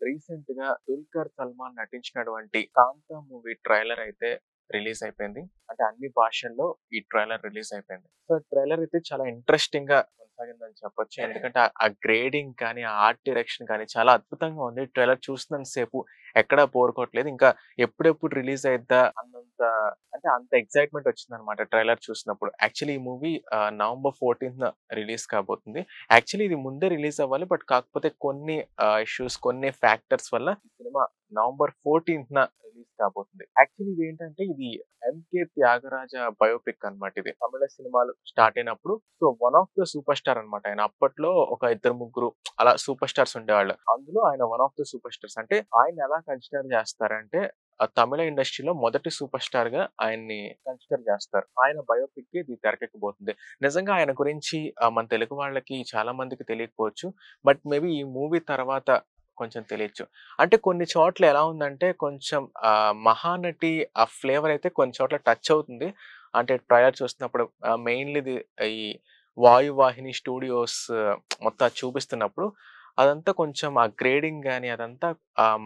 రీసెంట్‌గా 'దుల్కర్ సల్మాన్' నటించినటువంటి 'కాంతా' movie trailer అయితే రిలీజ్ అయిపోయింది. అంటే అన్ని భాషల్లో ఈ ట్రైలర్ రిలీజ్ అయిపోయింది. సో, ట్రైలర్ అయితే చాలా ఇంట్రెస్టింగ్‌గా కొనసాగిందని చెప్పొచ్చు. ఎందుకంటే ఆ గ్రేడింగ్ కానీ, ఆ ఆర్ట్ డైరెక్షన్ కానీ చాలా అద్భుతంగా ఉంది. ట్రైలర్ చూస్తున్నంత సేపు ఎక్కడా బోర్ కొట్టలేదు. ఇంకా ఎప్పుడెప్పుడు రిలీజ్ అయిద్దా అన్నంత అంటే అంత ఎక్సైట్‌మెంట్ వచ్చిందనమాట ట్రైలర్ చూసినప్పుడు. యాక్చువల్లీ ఈ మూవీ నవంబర్ 14థ్ రిలీజ్ కాబోతుంది. యాక్చువల్లీ ఇది ముందే రిలీజ్ అవ్వాలి. బట్ కాకపోతే కొన్ని ఇష్యూస్, కొన్ని ఫ్యాక్టర్స్ వల్ల ఈ సినిమా నవంబర్ 14థ్‌న రిలీజ్ కాబోతుంది. యాక్చువల్లీ ఇదేంటంటే ఇది 'ఎంకే త్యాగరాజ' బయోపిక్ అన్నమాట ఇది. తమిళ సినిమాలు స్టార్ట్ అయినప్పుడు so, one of the super star అన్నమాట ఆయన. అప్పట్లో ఒక ఇద్దరు, ముగ్గురు అలా సూపర్ స్టార్స్ ఉండేవాళ్ళు. అందులో ఆయన one of the super stars. అంటే ఆయన్ని ఎలా కన్సిడర్ చేస్తారంటే తమిళ ఇండస్ట్రీలో మొదటి సూపర్ స్టార్‌గా ఆయన్ని కన్సిడర్ చేస్తారు. ఆయన బయోపిక్ ఇది తెరకెక్కబోతుంది. నిజంగా ఆయన గురించి మన తెలుగు వాళ్ళకి చాలా మందికి తెలియకపోవచ్చు. బట్ మేబీ ఈ మూవీ తర్వాత కొంచెం తెలియచ్చు. అంటే కొన్ని చోట్ల ఎలా ఉందంటే కొంచెం 'మహానటి' ఆ ఫ్లేవర్ అయితే కొన్ని చోట్ల టచ్ అవుతుంది. అంటే ట్రైలర్ చూస్తున్నప్పుడు మెయిన్‌లీ ఇది ఈ 'వాయువాహిని స్టూడియోస్' మొత్తం అది చూపిస్తున్నప్పుడు అదంతా కొంచెం ఆ గ్రేడింగ్ గాని అదంతా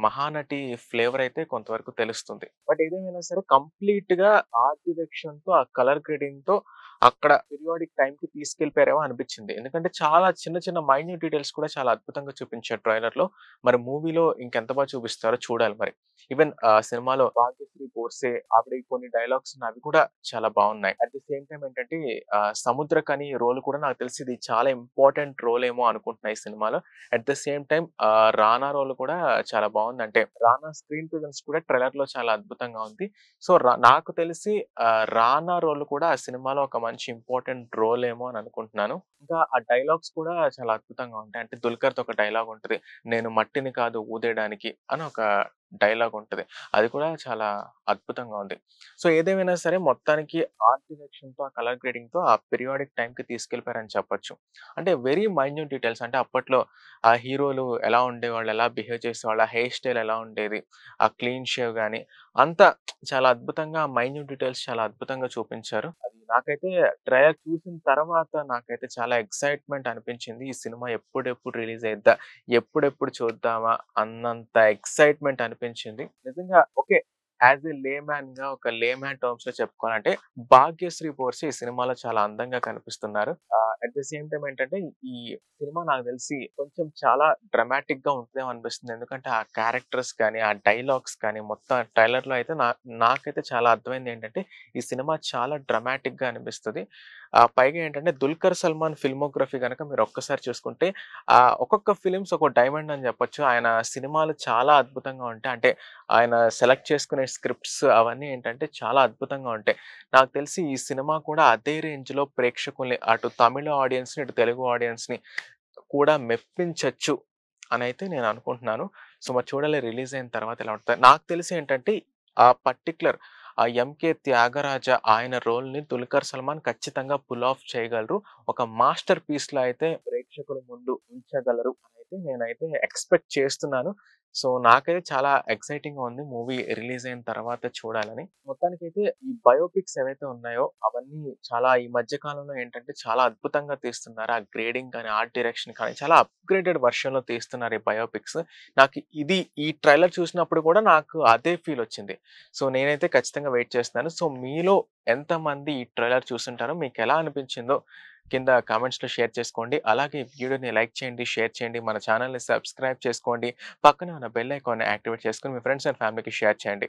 'మహానటి' ఫ్లేవర్ అయితే కొంతవరకు తెలుస్తుంది. బట్ ఏదేమైనా సరే కంప్లీట్‌గా ఆర్ట్ డైరెక్షన్‌తో ఆ కలర్ గ్రేడింగ్‌తో అక్కడ పీరియాడిక్ టైమ్‌కి తీసుకెళ్ళిపోయారేమో అనిపించింది. ఎందుకంటే చాలా చిన్న చిన్న మైన్యూట్ డీటెయిల్స్ కూడా చాలా అద్భుతంగా చూపించారు ట్రైలర్‌లో. మరి మూవీలో ఇంకెంత బాగా చూపిస్తారో చూడాలి మరి. ఈవెన్ సినిమాలో భాగ్యశ్రీ బోర్సే ఆవిడ కొన్ని డైలాగ్స్ ఉన్నాయి. అవి కూడా చాలా బావున్నాయి. అట్ ది సేమ్ టైమ్ ఏంటంటే సముద్రకని రోల్ కూడా నాకు తెలిసి ఇది చాలా ఇంపార్టెంట్ రోల్ ఏమో అనుకుంటున్నా ఈ సినిమాలో. At the same time 'Rana' role కూడా చాలా బావుంది. అంటే 'రానా' స్క్రీన్ ప్రెజెన్స్ కూడా ట్రైలర్‌లో చాలా అద్భుతంగా ఉంది. సో, నాకు తెలిసి 'రానా' రోల్ కూడా ఆ సినిమాలో ఒక మంచి ఇంపార్టెంట్ రోల్ ఏమో అని అనుకుంటున్నాను. ఇంకా ఆ డైలాగ్స్ కూడా చాలా అద్భుతంగా ఉంటాయి. అంటే 'దుల్కర్‌తో' ఒక డైలాగ్ ఉంటది. 'నేను మట్టిని కాదు ఊదేయడానికి' అని ఒక డైలాగ్ ఉంటది. అది కూడా చాలా అద్భుతంగా ఉంది. సో, ఏదేమైనా సరే మొత్తానికి ఆర్ట్ డైరెక్షన్‌తో, ఆ కలర్ గ్రేడింగ్‌తో ఆ పీరియాడిక్ టైమ్‌కి తీసుకెళ్ళిపోయారని చెప్పొచ్చు. అంటే వెరీ మైన్యూట్ డీటెయిల్స్ అంటే అప్పట్లో ఆ హీరోలు ఎలా ఉండేవాళ్ళు, ఎలా బిహేవ్ చేసేవాళ్ళు, ఆ హెయిర్ స్టైల్ ఎలా ఉండేది, ఆ క్లీన్ షేవ్ గాని అంతా చాలా అద్భుతంగా మైన్యూట్ డీటెయిల్స్ చాలా అద్భుతంగా చూపించారు. అది నాకైతే ట్రైలర్ చూసిన తర్వాత నాకైతే చాలా ఎక్సైట్‌మెంట్ అనిపించింది. ఈ సినిమా ఎప్పుడెప్పుడు రిలీజ్ అయిద్దా? ఎప్పుడెప్పుడు చూద్దామా? అన్నంత ఎక్సైట్‌మెంట్ అనిపించింది. నిజంగా ఓకే. యాస్ ఎ లేమ్యాన్‌గా ఒక లేమ్యాన్ టర్మ్స్‌లో చెప్పుకోవాలంటే 'భాగ్యశ్రీ బోర్సే' ఈ సినిమాలో చాలా అందంగా కనిపిస్తున్నారు. అట్ ద సేమ్ టైమ్ ఏంటంటే ఈ సినిమా నాకు తెలిసి కొంచెం చాలా డ్రమాటిక్‌గా ఉంటదేమో అనిపిస్తుంది. ఎందుకంటే ఆ క్యారెక్టర్స్ కానీ, ఆ డైలాగ్స్ కానీ మొత్తం ట్రైలర్‌లో అయితే నాకైతే చాలా అర్థమైంది ఏంటంటే ఈ సినిమా చాలా డ్రమాటిక్‌గా అనిపిస్తది. పైగా ఏంటంటే 'దుల్కర్ సల్మాన్' ఫిల్మోగ్రఫీ గనక మీరు ఒక్కసారి చూసుకుంటే ఒక్కొక్క ఫిల్మ్స్ ఒక డైమండ్ అని చెప్పొచ్చు. ఆయన సినిమాలు చాలా అద్భుతంగా ఉంటాయి. అంటే ఆయన సెలెక్ట్ చేసుకునే స్క్రిప్ట్స్ అవన్నీ ఏంటంటే చాలా అద్భుతంగా ఉంటాయి. నాకు తెలిసి ఈ సినిమా కూడా అదే రేంజ్‌లో ప్రేక్షకుల్ని అటు తమిళ ఆడియన్స్‌ని, ఇటు తెలుగు ఆడియన్స్‌ని కూడా మెప్పించొచ్చు అనైతే నేను అనుకుంటున్నాను. సో, మరి చూడాలి రిలీజ్ అయిన తర్వాత ఎలా ఉంటదో. నాకు తెలిసి ఏంటంటే ఆ పర్టిక్యులర్ ఆ 'ఎంకే త్యాగరాజ' ఆయన రోల్‌ని 'దుల్కర్ సల్మాన్' ఖచ్చితంగా పుల్ ఆఫ్ చేయగలరు. ఒక మాస్టర్ పీస్‌లా అయితే ప్రేక్షకుల ముందు ఉంచగలరు అనైతే నేనైతే ఎక్స్‌పెక్ట్ చేస్తున్నాను. సో, నాకైతే చాలా ఎక్సైటింగ్‌గా ఉంది మూవీ రిలీజ్ అయిన తర్వాత చూడాలని. మొత్తానికైతే ఈ బయోపిక్స్ ఏవైతే ఉన్నాయో అవన్నీ చాలా ఈ మధ్య కాలంలో ఏంటంటే చాలా అద్భుతంగా తీస్తున్నారు. ఆ గ్రేడింగ్ కానీ, ఆర్ట్ డైరెక్షన్ కానీ చాలా అప్‌గ్రేడెడ్ వెర్షన్‌లో తీస్తున్నారు ఈ బయోపిక్స్. నాకు ఈ ట్రైలర్ చూసినప్పుడు కూడా నాకు అదే ఫీల్ వచ్చింది. సో, నేనైతే ఖచ్చితంగా వెయిట్ చేస్తున్నాను. సో, మీలో ఎంతమంది ఈ ట్రైలర్ చూసుంటారో మీకెలా అనిపించిందో కింద కామెంట్స్‌లో షేర్ చేసుకోండి. అలాగే ఈ వీడియోని లైక్ చేయండి, షేర్ చేయండి. మన ఛానెల్‌ని సబ్స్క్రైబ్ చేసుకోండి. పక్కనే ఉన్న బెల్ ఐకాన్‌ని యాక్టివేట్ చేసుకొని మీ ఫ్రెండ్స్ అండ్ ఫ్యామిలీకి షేర్ చేయండి.